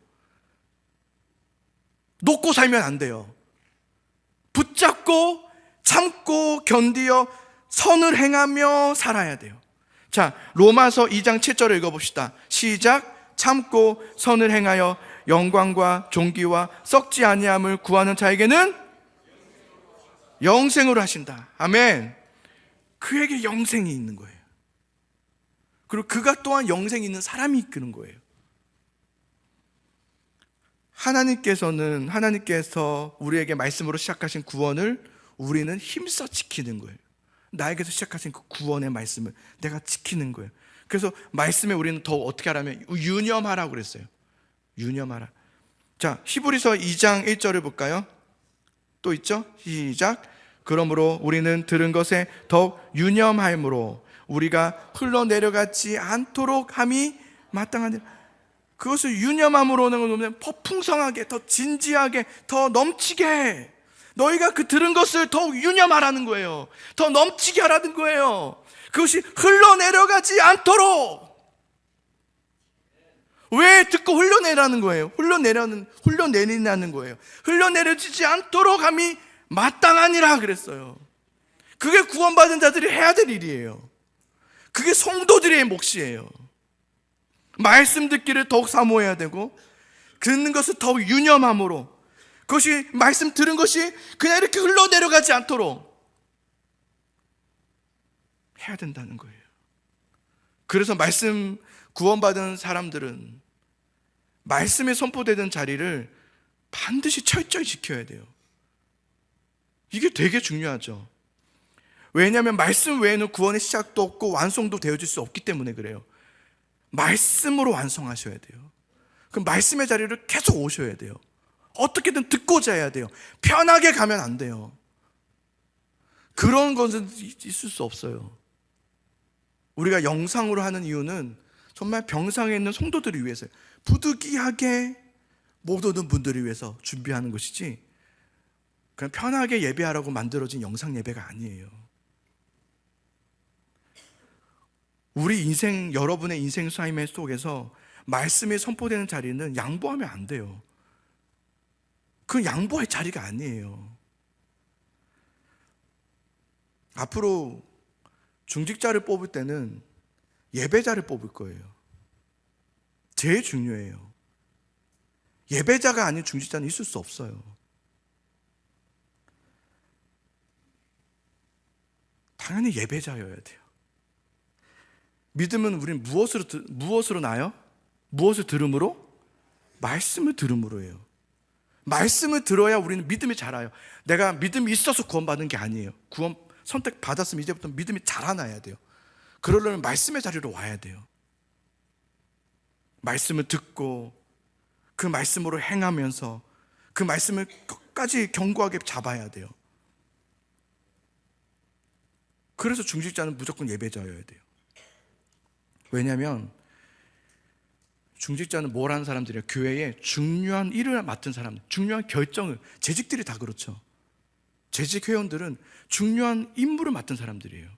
놓고 살면 안 돼요. 붙잡고 참고 견디어 선을 행하며 살아야 돼요. 자, 로마서 2장 7절을 읽어봅시다. 시작. 참고 선을 행하여 영광과 존귀와 썩지 아니함을 구하는 자에게는 영생으로 하신다. 아멘. 그에게 영생이 있는 거예요. 그리고 그가 또한 영생이 있는 사람이 이끄는 거예요. 하나님께서 우리에게 말씀으로 시작하신 구원을 우리는 힘써 지키는 거예요. 나에게서 시작하신 그 구원의 말씀을 내가 지키는 거예요. 그래서 말씀에 우리는 더 어떻게 하라면 유념하라고 그랬어요. 유념하라. 자, 히브리서 2장 1절을 볼까요? 또 있죠? 시작. 그러므로 우리는 들은 것에 더욱 유념함으로 우리가 흘러내려가지 않도록 함이 마땅하니라. 그것을 유념함으로는 보면 더 풍성하게, 더 진지하게, 더 넘치게 너희가 그 들은 것을 더욱 유념하라는 거예요. 더 넘치게 하라는 거예요. 그것이 흘러내려가지 않도록. 왜 듣고 흘러내라는 거예요? 흘러내리라는 거예요. 흘러내려지지 않도록 함이 마땅하니라 그랬어요. 그게 구원받은 자들이 해야 될 일이에요. 그게 성도들의 몫이에요. 말씀 듣기를 더욱 사모해야 되고 듣는 것을 더욱 유념함으로 그것이 말씀 들은 것이 그냥 이렇게 흘러내려가지 않도록 해야 된다는 거예요. 그래서 말씀 구원받은 사람들은 말씀에 선포되는 자리를 반드시 철저히 지켜야 돼요. 이게 되게 중요하죠. 왜냐하면 말씀 외에는 구원의 시작도 없고 완성도 되어질 수 없기 때문에 그래요. 말씀으로 완성하셔야 돼요. 그럼 말씀의 자리를 계속 오셔야 돼요. 어떻게든 듣고자 해야 돼요. 편하게 가면 안 돼요. 그런 것은 있을 수 없어요. 우리가 영상으로 하는 이유는 정말 병상에 있는 성도들을 위해서요. 부득이하게 못 오는 분들을 위해서 준비하는 것이지 그냥 편하게 예배하라고 만들어진 영상 예배가 아니에요. 우리 인생, 여러분의 인생 삶의 속에서 말씀이 선포되는 자리는 양보하면 안 돼요. 그 양보할 자리가 아니에요. 앞으로 중직자를 뽑을 때는 예배자를 뽑을 거예요. 제일 중요해요. 예배자가 아닌 중직자는 있을 수 없어요. 당연히 예배자여야 돼요. 믿음은 우리는 무엇으로 나요? 무엇을 들음으로? 말씀을 들음으로예요. 말씀을 들어야 우리는 믿음이 자라요. 내가 믿음이 있어서 구원받은 게 아니에요. 구원 선택 받았으면 이제부터 믿음이 자라나야 돼요. 그러려면 말씀의 자리로 와야 돼요. 말씀을 듣고 그 말씀으로 행하면서 그 말씀을 끝까지 견고하게 잡아야 돼요. 그래서 중직자는 무조건 예배자여야 돼요. 왜냐하면 중직자는 뭘 하는 사람들이에요? 교회에 중요한 일을 맡은 사람들, 중요한 결정을, 재직들이 다 그렇죠. 재직 회원들은 중요한 임무를 맡은 사람들이에요.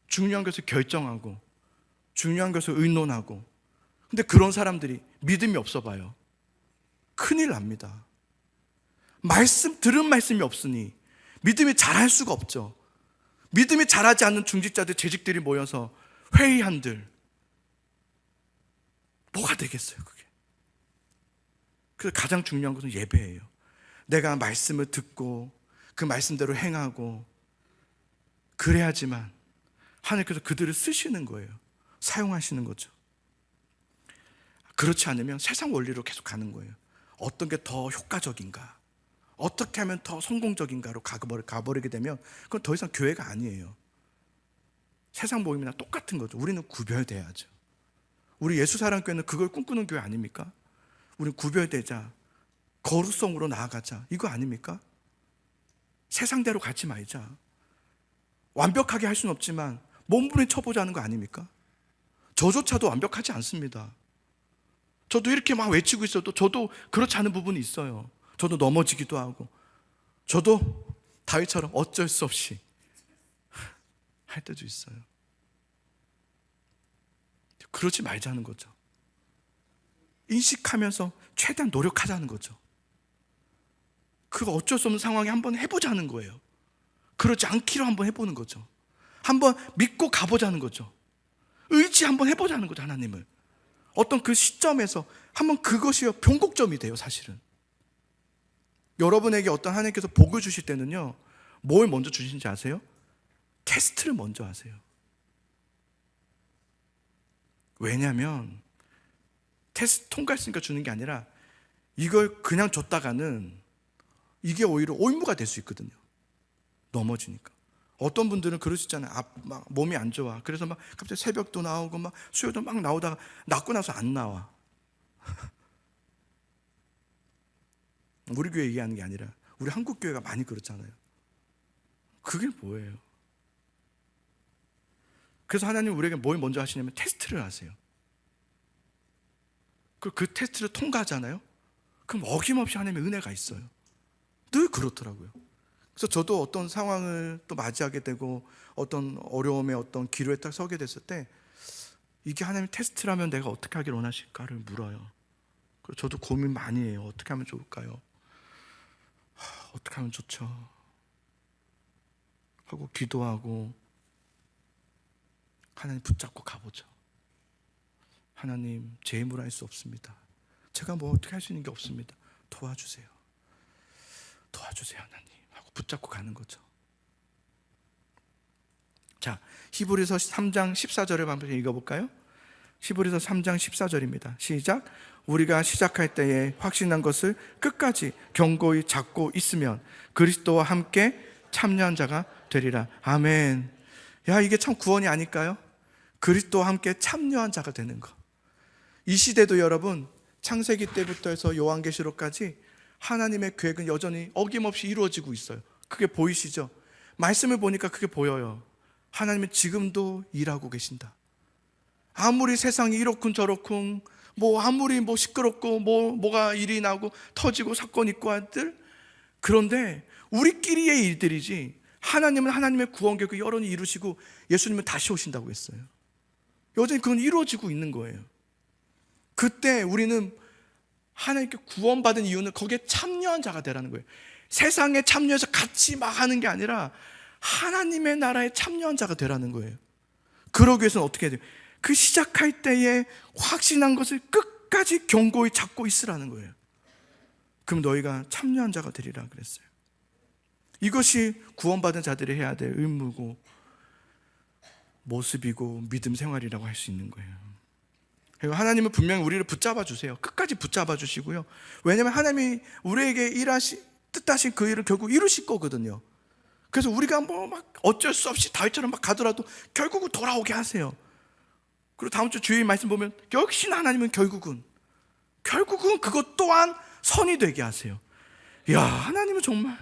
중요한 것을 결정하고 중요한 것을 의논하고. 근데 그런 사람들이 믿음이 없어 봐요. 큰일 납니다. 들은 말씀이 없으니 믿음이 자랄 수가 없죠. 믿음이 자라지 않는 중직자들, 재직들이 모여서 회의한들 뭐가 되겠어요, 그게? 그래서 가장 중요한 것은 예배예요. 내가 말씀을 듣고 그 말씀대로 행하고 그래야지만 하나님께서 그들을 쓰시는 거예요. 사용하시는 거죠. 그렇지 않으면 세상 원리로 계속 가는 거예요. 어떤 게 더 효과적인가, 어떻게 하면 더 성공적인가로 가버리게 되면 그건 더 이상 교회가 아니에요. 세상 모임이나 똑같은 거죠. 우리는 구별돼야죠. 우리 예수사랑교회는 그걸 꿈꾸는 교회 아닙니까? 우리는 구별되자, 거룩성으로 나아가자, 이거 아닙니까? 세상대로 가지 말자. 완벽하게 할 수는 없지만 몸부림쳐보자는 거 아닙니까? 저조차도 완벽하지 않습니다. 저도 이렇게 막 외치고 있어도 저도 그렇지 않은 부분이 있어요. 저도 넘어지기도 하고, 저도 다윗처럼 어쩔 수 없이 할 때도 있어요. 그러지 말자는 거죠. 인식하면서 최대한 노력하자는 거죠. 그거 어쩔 수 없는 상황에 한번 해보자는 거예요. 그러지 않기로 한번 해보는 거죠. 한번 믿고 가보자는 거죠. 의지 한번 해보자는 거죠, 하나님을. 어떤 그 시점에서 한번 그것이 변곡점이 돼요, 사실은. 여러분에게 어떤 하나님께서 복을 주실 때는요, 뭘 먼저 주시는지 아세요? 테스트를 먼저 하세요. 왜냐하면 테스트 통과했으니까 주는 게 아니라 이걸 그냥 줬다가는 이게 오히려 올무가 될 수 있거든요. 넘어지니까. 어떤 분들은 그러시잖아요. 막 몸이 안 좋아. 그래서 막 갑자기 새벽도 나오고 막 수요도 막 나오다가 낫고 나서 안 나와. 우리 교회 얘기하는 게 아니라 우리 한국 교회가 많이 그렇잖아요. 그게 뭐예요? 그래서 하나님 우리에게 뭘 먼저 하시냐면 테스트를 하세요. 그 테스트를 통과하잖아요. 그럼 어김없이 하나님의 은혜가 있어요. 늘 그렇더라고요. 그래서 저도 어떤 상황을 또 맞이하게 되고 어떤 어려움에 어떤 기로에 딱 서게 됐을 때 이게 하나님의 테스트라면 내가 어떻게 하길 원하실까를 물어요. 그래서 저도 고민 많이 해요. 어떻게 하면 좋을까요? 어떻게 하면 좋죠? 하고 기도하고 하나님 붙잡고 가보죠. 하나님, 제 힘으로 할 수 없습니다. 제가 뭐 어떻게 할 수 있는 게 없습니다. 도와주세요. 도와주세요, 하나님. 하고 붙잡고 가는 거죠. 자, 히브리서 3장 14절을 한번 읽어볼까요? 히브리서 3장 14절입니다. 시작. 우리가 시작할 때에 확신한 것을 끝까지 견고히 잡고 있으면 그리스도와 함께 참여한 자가 되리라. 아멘. 야, 이게 참 구원이 아닐까요? 그리스도와 함께 참여한 자가 되는 것. 이 시대도 여러분, 창세기 때부터 해서 요한계시록까지 하나님의 계획은 여전히 어김없이 이루어지고 있어요. 그게 보이시죠? 말씀을 보니까 그게 보여요. 하나님은 지금도 일하고 계신다. 아무리 세상이 이렇군 저렇군, 아무리 시끄럽고 뭐가 일이 나고 터지고 사건 있고 한들, 그런데 우리끼리의 일들이지 하나님은 하나님의 구원 계획을 여전히 이루시고 예수님은 다시 오신다고 했어요. 여전히 그건 이루어지고 있는 거예요. 그때 우리는 하나님께 구원받은 이유는 거기에 참여한 자가 되라는 거예요. 세상에 참여해서 같이 막 하는 게 아니라 하나님의 나라에 참여한 자가 되라는 거예요. 그러기 위해서는 어떻게 해야 돼요? 그 시작할 때에 확신한 것을 끝까지 견고히 잡고 있으라는 거예요. 그럼 너희가 참여한 자가 되리라 그랬어요. 이것이 구원받은 자들이 해야 될 의무고 모습이고 믿음 생활이라고 할 수 있는 거예요. 그리고 하나님은 분명히 우리를 붙잡아 주세요. 끝까지 붙잡아 주시고요. 왜냐하면 하나님이 우리에게 뜻하신 그 일을 결국 이루실 거거든요. 그래서 우리가 뭐 막 어쩔 수 없이 다윗처럼 막 가더라도 결국은 돌아오게 하세요. 그리고 다음 주 주일 말씀 보면 역시나 하나님은 결국은 그것 또한 선이 되게 하세요. 이야, 하나님은 정말,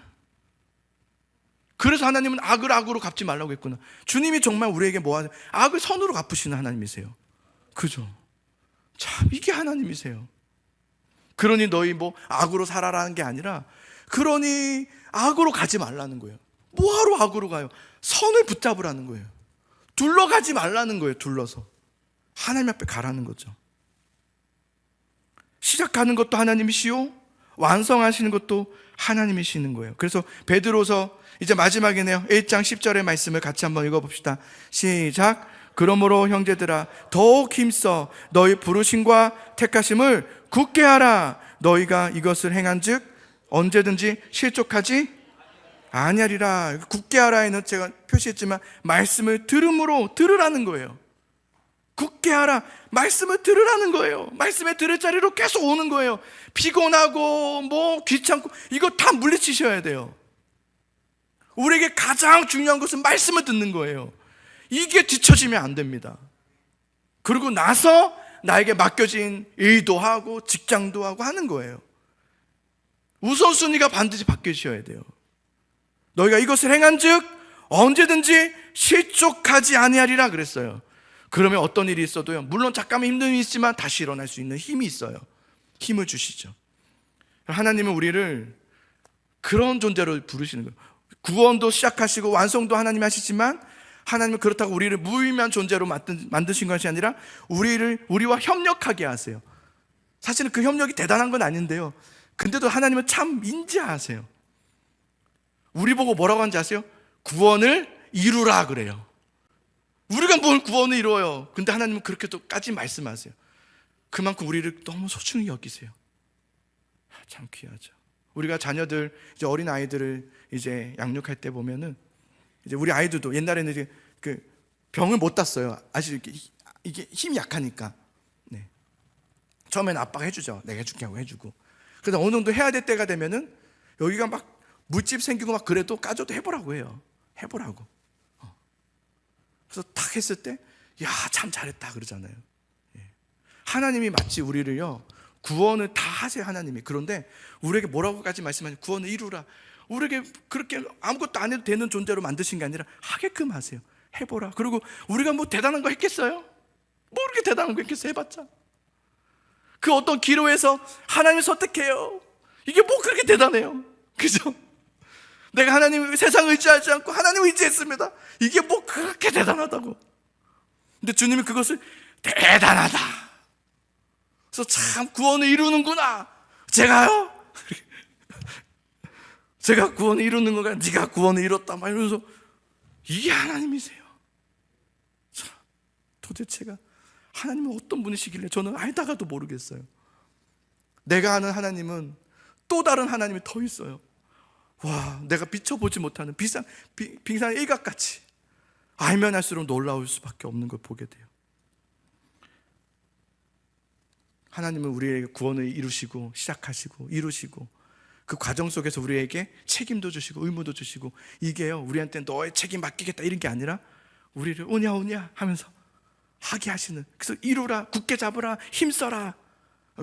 그래서 하나님은 악을 악으로 갚지 말라고 했구나. 주님이 정말 우리에게 뭐 하는, 악을 선으로 갚으시는 하나님이세요. 그죠? 참, 이게 하나님이세요. 그러니 너희 뭐 악으로 살아라는 게 아니라, 그러니 악으로 가지 말라는 거예요. 뭐하러 악으로 가요? 선을 붙잡으라는 거예요. 둘러가지 말라는 거예요. 둘러서 하나님 앞에 가라는 거죠. 시작하는 것도 하나님이시요, 완성하시는 것도 하나님이시는 거예요. 그래서 베드로서 이제 마지막이네요. 1장 10절의 말씀을 같이 한번 읽어봅시다. 시작. 그러므로 형제들아 더욱 힘써 너희 부르심과 택하심을 굳게 하라. 너희가 이것을 행한즉 언제든지 실족하지 아니하리라. 굳게 하라에는 제가 표시했지만 말씀을 들으라는 거예요. 굳게 하라. 말씀을 들으라는 거예요. 말씀에 들을 자리로 계속 오는 거예요. 피곤하고 뭐 귀찮고 이거 다 물리치셔야 돼요. 우리에게 가장 중요한 것은 말씀을 듣는 거예요. 이게 뒤처지면 안 됩니다. 그리고 나서 나에게 맡겨진 일도 하고 직장도 하고 하는 거예요. 우선순위가 반드시 바뀌셔야 돼요. 너희가 이것을 행한즉 언제든지 실족하지 아니하리라 그랬어요. 그러면 어떤 일이 있어도요, 물론 잠깐만 힘든 일이 있지만 다시 일어날 수 있는 힘이 있어요. 힘을 주시죠. 하나님은 우리를 그런 존재로 부르시는 거예요. 구원도 시작하시고 완성도 하나님이 하시지만 하나님은 그렇다고 우리를 무의미한 존재로 만드신 것이 아니라 우리와 협력하게 하세요. 사실은 그 협력이 대단한 건 아닌데요, 근데도 하나님은 참 인지하세요. 우리 보고 뭐라고 하는지 아세요? 구원을 이루라 그래요. 우리가 뭘 구원을 이루어요. 근데 하나님은 그렇게까지 말씀하세요. 그만큼 우리를 너무 소중히 여기세요. 참 귀하죠. 우리가 자녀들, 이제 어린 아이들을 이제 양육할 때 보면은 이제 우리 아이들도 옛날에는 이제 그 병을 못 땄어요. 아직 이게 힘이 약하니까. 네. 처음에는 아빠가 해주죠. 내가 해줄게 하고 해주고. 그래서 어느 정도 해야 될 때가 되면은 여기가 막 물집 생기고 막 그래도 까줘도 해보라고 해요. 해보라고. 그래서 딱 했을 때, 야, 참 잘했다 그러잖아요. 예. 하나님이 마치 우리를요, 구원을 다 하세요, 하나님이. 그런데 우리에게 뭐라고까지 말씀하시면 구원을 이루라. 우리에게 그렇게 아무것도 안 해도 되는 존재로 만드신 게 아니라 하게끔 하세요. 해보라. 그리고 우리가 뭐 대단한 거 했겠어요? 뭐 그렇게 대단한 거 했겠어요? 해봤자. 그 어떤 기로에서 하나님을 선택해요. 이게 뭐 그렇게 대단해요? 그죠? 내가 하나님 세상을 의지하지 않고 하나님을 의지했습니다. 이게 뭐 그렇게 대단하다고. 근데 주님이 그것을 대단하다. 그래서 참 구원을 이루는구나. 제가요? 제가 구원을 이루는 거가 네가 구원을 이뤘다 막 이러면서, 이게 하나님이세요. 참, 도대체가 하나님은 어떤 분이시길래 저는 알다가도 모르겠어요. 내가 아는 하나님은 또 다른 하나님이 더 있어요. 와, 내가 비춰보지 못하는 빙산 일각같이 알면 할수록 놀라울 수밖에 없는 걸 보게 돼요. 하나님은 우리에게 구원을 이루시고 시작하시고 이루시고 그 과정 속에서 우리에게 책임도 주시고 의무도 주시고, 이게요, 우리한테 너의 책임 맡기겠다 이런 게 아니라 우리를 오냐 하면서 하게 하시는, 그래서 이루라, 굳게 잡으라, 힘써라.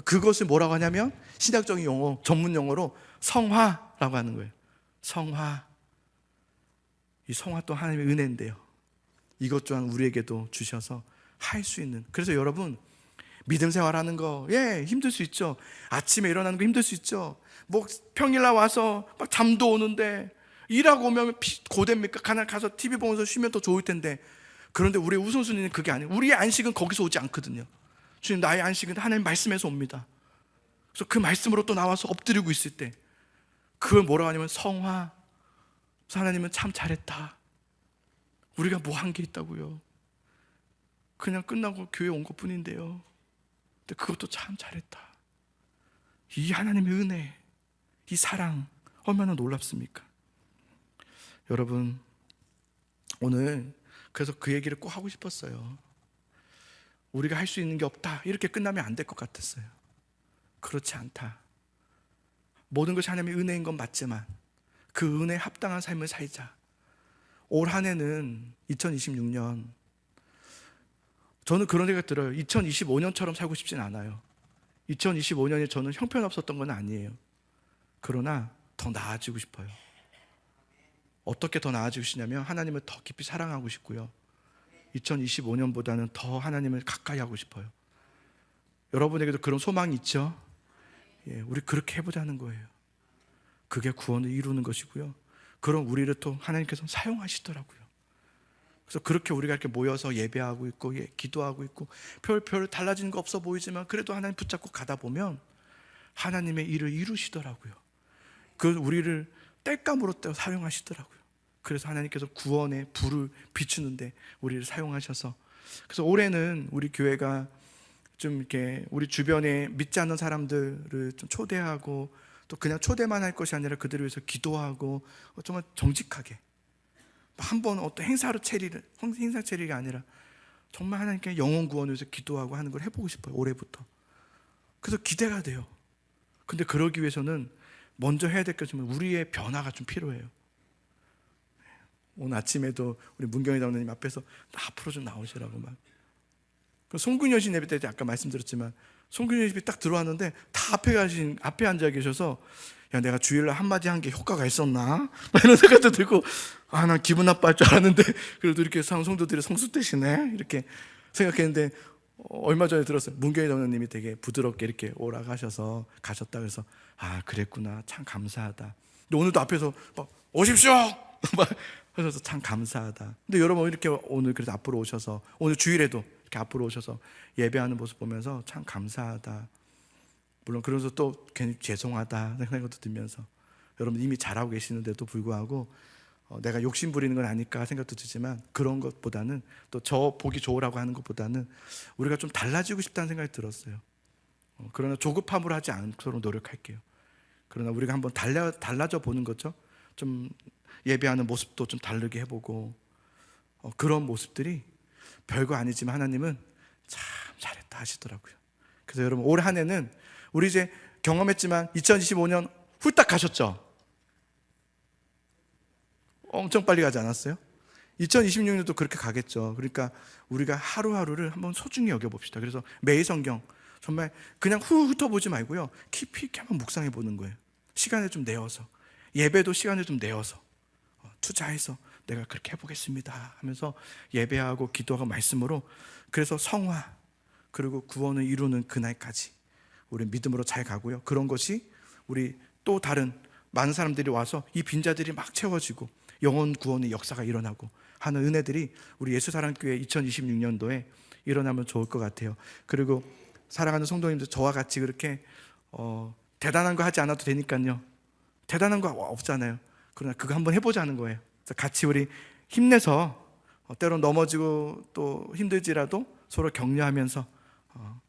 그것을 뭐라고 하냐면 신학적인 용어, 전문 용어로 성화라고 하는 거예요. 성화. 이 성화 또 하나님의 은혜인데요, 이것 또한 우리에게도 주셔서 할 수 있는. 그래서 여러분, 믿음 생활하는 거, 예, 힘들 수 있죠. 아침에 일어나는 거 힘들 수 있죠. 뭐 평일날 와서 막 잠도 오는데, 일하고 오면 고됩니까? 가서 TV 보면서 쉬면 더 좋을 텐데. 그런데 우리의 우선순위는 그게 아니에요. 우리의 안식은 거기서 오지 않거든요. 주님, 나의 안식은 하나님 말씀에서 옵니다. 그래서 그 말씀으로 또 나와서 엎드리고 있을 때 그걸 뭐라고 하냐면 성화. 그래서 하나님은 참 잘했다. 우리가 뭐 한 게 있다고요? 그냥 끝나고 교회 온 것뿐인데요. 근데 그것도 참 잘했다. 이 하나님의 은혜, 이 사랑 얼마나 놀랍습니까? 여러분, 오늘 그래서 그 얘기를 꼭 하고 싶었어요. 우리가 할 수 있는 게 없다 이렇게 끝나면 안 될 것 같았어요. 그렇지 않다. 모든 것이 하나님의 은혜인 건 맞지만 그 은혜에 합당한 삶을 살자. 올 한 해는 2026년, 저는 그런 생각 들어요. 2025년처럼 살고 싶진 않아요. 2025년이 저는 형편없었던 건 아니에요. 그러나 더 나아지고 싶어요. 어떻게 더 나아지고 싶냐면 하나님을 더 깊이 사랑하고 싶고요, 2025년보다는 더 하나님을 가까이 하고 싶어요. 여러분에게도 그런 소망이 있죠? 예, 우리 그렇게 해보자는 거예요. 그게 구원을 이루는 것이고요, 그런 우리를 또 하나님께서 사용하시더라고요. 그래서 그렇게 우리가 이렇게 모여서 예배하고 있고, 예, 기도하고 있고, 별 달라지는 거 없어 보이지만 그래도 하나님 붙잡고 가다 보면 하나님의 일을 이루시더라고요. 그 우리를 땔감으로 사용하시더라고요. 그래서 하나님께서 구원의 불을 비추는데 우리를 사용하셔서, 그래서 올해는 우리 교회가 좀 이렇게 우리 주변에 믿지 않는 사람들을 좀 초대하고, 또 그냥 초대만 할 것이 아니라 그들을 위해서 기도하고, 정말 정직하게 한번 어떤 행사 체리가 아니라 정말 하나님께 영혼 구원을 위해서 기도하고 하는 걸 해보고 싶어요, 올해부터. 그래서 기대가 돼요. 근데 그러기 위해서는 먼저 해야 될 것은 우리의 변화가 좀 필요해요. 오늘 아침에도 우리 문경희 장로님 앞에서 앞으로 좀 나오시라고 막. 송근여신 예배 때 아까 말씀드렸지만 송근여신 예배 딱 들어왔는데 다 앞에 앉아 계셔서, 야, 내가 주일날 한마디 한 게 효과가 있었나? 이런 생각도 들고, 난 기분 나빠할 줄 알았는데 그래도 이렇게 성도들이 성숙되시네 이렇게 생각했는데, 얼마 전에 들었어요. 문경희 장로님이 되게 부드럽게 이렇게 오락하셔서 가셨다. 그래서 그랬구나, 참 감사하다. 근데 오늘도 앞에서 막 오십시오 막 하셔서 참 감사하다. 근데 여러분 이렇게 오늘 그래서 앞으로 오셔서, 오늘 주일에도 이렇게 앞으로 오셔서 예배하는 모습 보면서 참 감사하다. 물론 그러면서 또 괜히 죄송하다 생각한 것도 들면서, 여러분 이미 잘하고 계시는데도 불구하고 내가 욕심 부리는 건 아닐까 생각도 들지만, 그런 것보다는 또 저 보기 좋으라고 하는 것보다는 우리가 좀 달라지고 싶다는 생각이 들었어요. 그러나 조급함으로 하지 않도록 노력할게요. 그러나 우리가 한번 달라져 보는 거죠. 좀 예배하는 모습도 좀 다르게 해보고, 그런 모습들이 별거 아니지만 하나님은 참 잘했다 하시더라고요. 그래서 여러분 올 한 해는 우리 이제 경험했지만 2025년 훌딱 가셨죠? 엄청 빨리 가지 않았어요? 2026년도 그렇게 가겠죠. 그러니까 우리가 하루하루를 한번 소중히 여겨봅시다. 그래서 매일 성경 정말 그냥 훑어보지 말고요, 깊이 있게 한번 묵상해 보는 거예요. 시간을 좀 내어서, 예배도 시간을 좀 내어서 투자해서 내가 그렇게 해보겠습니다 하면서 예배하고 기도하고 말씀으로, 그래서 성화 그리고 구원을 이루는 그날까지 우리 믿음으로 잘 가고요. 그런 것이 우리 또 다른 많은 사람들이 와서 이 빈자들이 막 채워지고 영혼 구원의 역사가 일어나고 하는 은혜들이 우리 예수사랑교회 2026년도에 일어나면 좋을 것 같아요. 그리고 사랑하는 성도님들, 저와 같이 그렇게 대단한 거 하지 않아도 되니까요. 대단한 거 없잖아요. 그러나 그거 한번 해보자는 거예요. 그래서 같이 우리 힘내서, 때론 넘어지고 또 힘들지라도 서로 격려하면서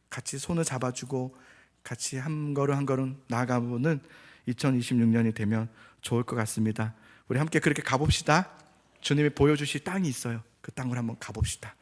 같이 손을 잡아주고 같이 한 걸음 한 걸음 나아가보는 2026년이 되면 좋을 것 같습니다. 우리 함께 그렇게 가봅시다. 주님이 보여주실 땅이 있어요. 그 땅으로 한번 가봅시다.